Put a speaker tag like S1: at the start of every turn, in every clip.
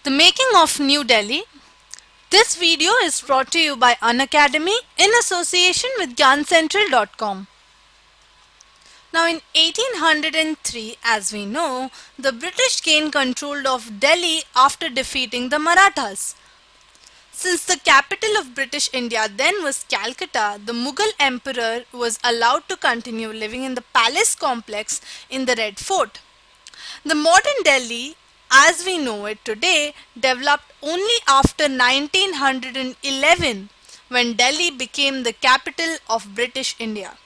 S1: The making of New Delhi. This video is brought to you by Unacademy in association with GyanCentral.com. Now in 1803, as we know, the British gained control of Delhi after defeating the Marathas. Since the capital of British India then was Calcutta, the Mughal emperor was allowed to continue living in the palace complex in the Red Fort. The modern Delhi, as we know it today, developed only after 1911 when Delhi became the capital of British India.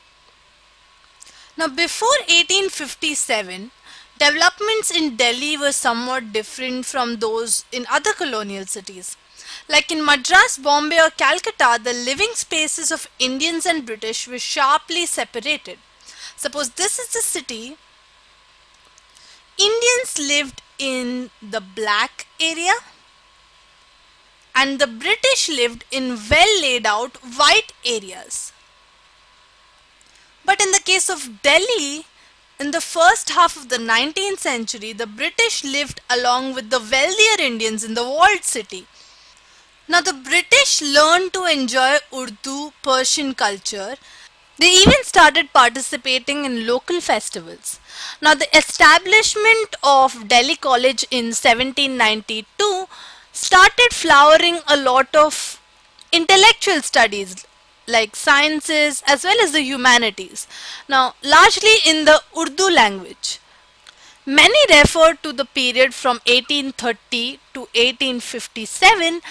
S1: Now before 1857, developments in Delhi were somewhat different from those in other colonial cities. Like in Madras, Bombay or Calcutta, the living spaces of Indians and British were sharply separated. Suppose this is the city. Indians lived in the black area and the British lived in well laid out white areas. But in the case of Delhi, in the first half of the 19th century, the British lived along with the wealthier Indians in the walled city. Now the British learned to enjoy Urdu, Persian culture. They even started participating in local festivals. Now the establishment of Delhi College in 1792 started flowering a lot of intellectual studies like sciences as well as the humanities. Now largely in the Urdu language. Many refer to the period from 1830 to 1857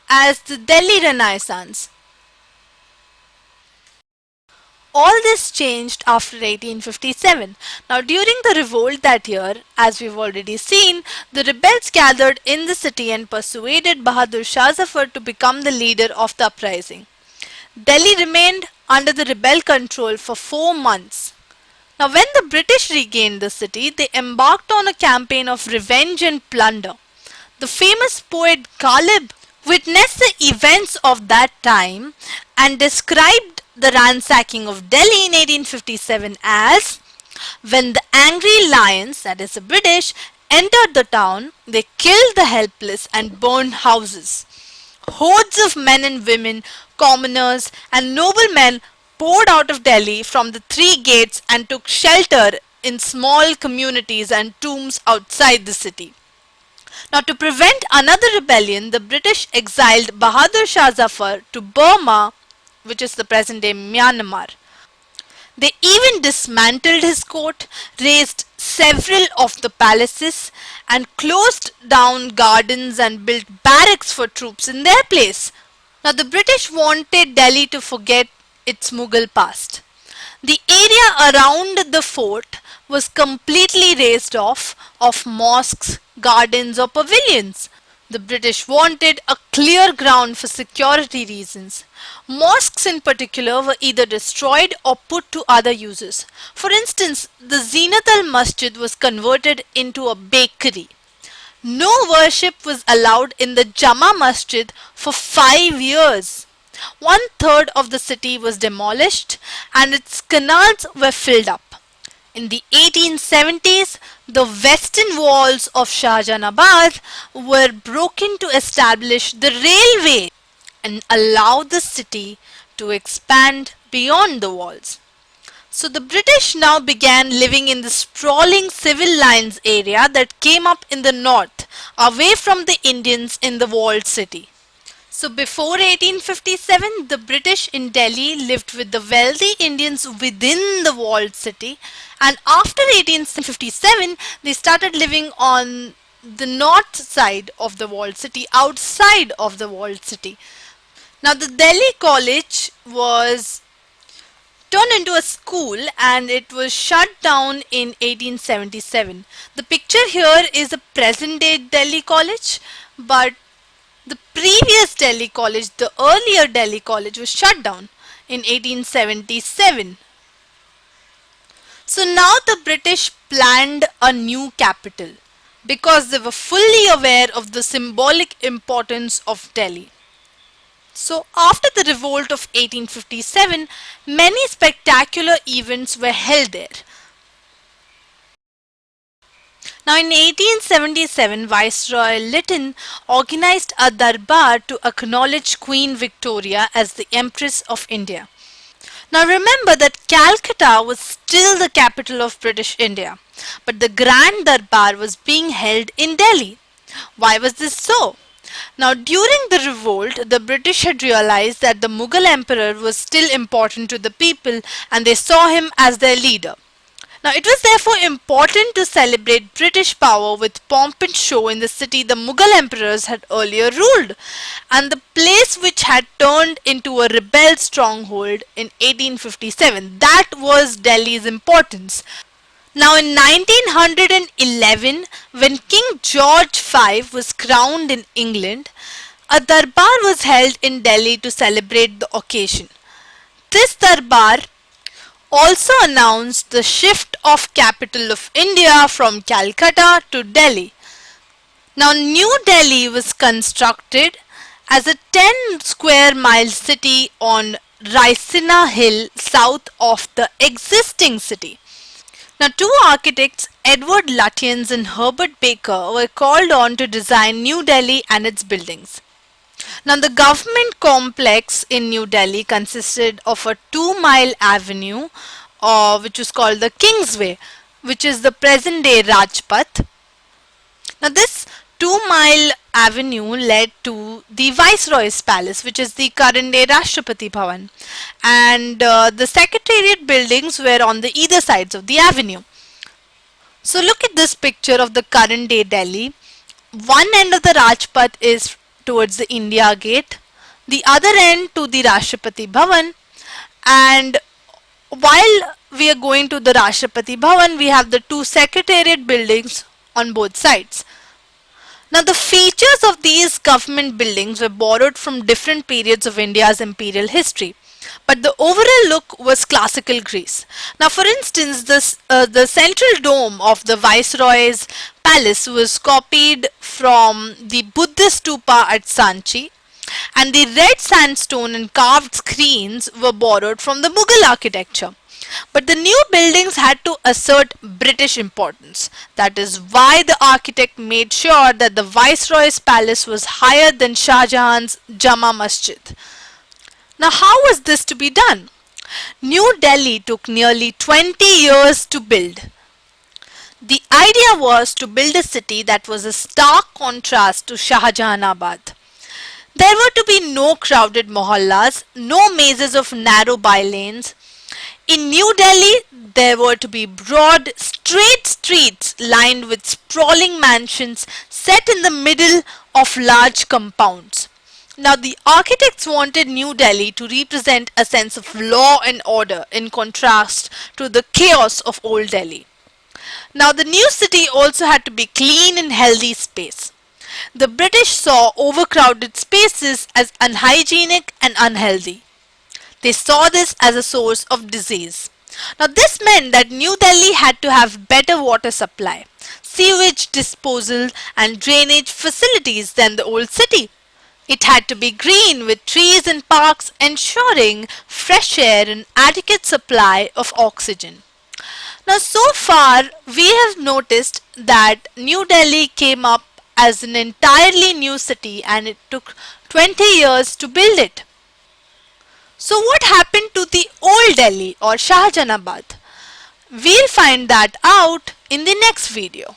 S1: as the Delhi Renaissance. All this changed after 1857. Now during the revolt that year, as we've already seen, the rebels gathered in the city and persuaded Bahadur Shah Zafar to become the leader of the uprising. Delhi remained under the rebel control for 4 months. Now when the British regained the city, they embarked on a campaign of revenge and plunder. The famous poet Ghalib witnessed the events of that time and described the ransacking of Delhi in 1857 as, when the angry lions, that is the British, entered the town, they killed the helpless and burned houses. Hordes of men and women, commoners and noblemen poured out of Delhi from the 3 gates and took shelter in small communities and tombs outside the city. Now to prevent another rebellion, the British exiled Bahadur Shah Zafar to Burma, which is the present day Myanmar. They even dismantled his court, razed several of the palaces and closed down gardens and built barracks for troops in their place. Now the British wanted Delhi to forget its Mughal past. The area around the fort was completely razed off of mosques, gardens or pavilions. The British wanted a clear ground for security reasons. Mosques in particular were either destroyed or put to other uses. For instance, the Zinat al-Masjid was converted into a bakery. No worship was allowed in the Jama Masjid for 5 years. 1/3 of the city was demolished and its canals were filled up. In the 1870s, the western walls of Shahjahanabad were broken to establish the railway and allow the city to expand beyond the walls. So the British now began living in the sprawling civil lines area that came up in the north, away from the Indians in the walled city. So before 1857, the British in Delhi lived with the wealthy Indians within the walled city, and after 1857, they started living on the north side of the walled city, outside of the walled city. Now the Delhi College was turned into a school and it was shut down in 1877. The picture here is a present day Delhi College, but the previous Delhi College, the earlier Delhi College, was shut down in 1877. So now the British planned a new capital because they were fully aware of the symbolic importance of Delhi. So after the revolt of 1857, many spectacular events were held there. Now in 1877, Viceroy Lytton organized a darbar to acknowledge Queen Victoria as the Empress of India. Now remember that Calcutta was still the capital of British India, but the Grand Darbar was being held in Delhi. Why was this so? Now, during the revolt, the British had realized that the Mughal emperor was still important to the people and they saw him as their leader. Now, it was therefore important to celebrate British power with pomp and show in the city the Mughal emperors had earlier ruled, and the place which had turned into a rebel stronghold in 1857. That was Delhi's importance. Now, in 1911, when King George V was crowned in England, a darbar was held in Delhi to celebrate the occasion. This darbar also announced the shift of capital of India from Calcutta to Delhi. Now, New Delhi was constructed as a 10 square mile city on Raisina Hill south of the existing city. Now, two architects, Edward Lutyens and Herbert Baker, were called on to design New Delhi and its buildings. Now, the government complex in New Delhi consisted of a 2-mile avenue, which was called the Kingsway, which is the present day Rajpath. Now, this 2-mile avenue led to the Viceroy's Palace, which is the current day Rashtrapati Bhavan, and the Secretariat buildings were on the either sides of the avenue. So, look at this picture of the current day Delhi. One end of the Rajpath is towards the India Gate, the other end to the Rashtrapati Bhavan, and while we are going to the Rashtrapati Bhavan, we have the two Secretariat buildings on both sides. Now, the features of these government buildings were borrowed from different periods of India's imperial history, but the overall look was classical Greece. Now, for instance, the central dome of the Viceroy's Palace was copied from the Buddhist stupa at Sanchi, and the red sandstone and carved screens were borrowed from the Mughal architecture. But the new buildings had to assert British importance. That is why the architect made sure that the Viceroy's Palace was higher than Shah Jahan's Jama Masjid. Now, how was this to be done? New Delhi took nearly 20 years to build. The idea was to build a city that was a stark contrast to Shah Jahanabad. There were to be no crowded mohallas, no mazes of narrow bylanes. In New Delhi, there were to be broad, straight streets lined with sprawling mansions set in the middle of large compounds. Now, the architects wanted New Delhi to represent a sense of law and order in contrast to the chaos of Old Delhi. Now, the new city also had to be clean and healthy space. The British saw overcrowded spaces as unhygienic and unhealthy. They saw this as a source of disease. Now, this meant that New Delhi had to have better water supply, sewage disposal, and drainage facilities than the old city. It had to be green with trees and parks, ensuring fresh air and adequate supply of oxygen. Now, so far, we have noticed that New Delhi came up as an entirely new city and it took 20 years to build it. So, what happened to the old Delhi or Shahjahanabad? We'll find that out in the next video.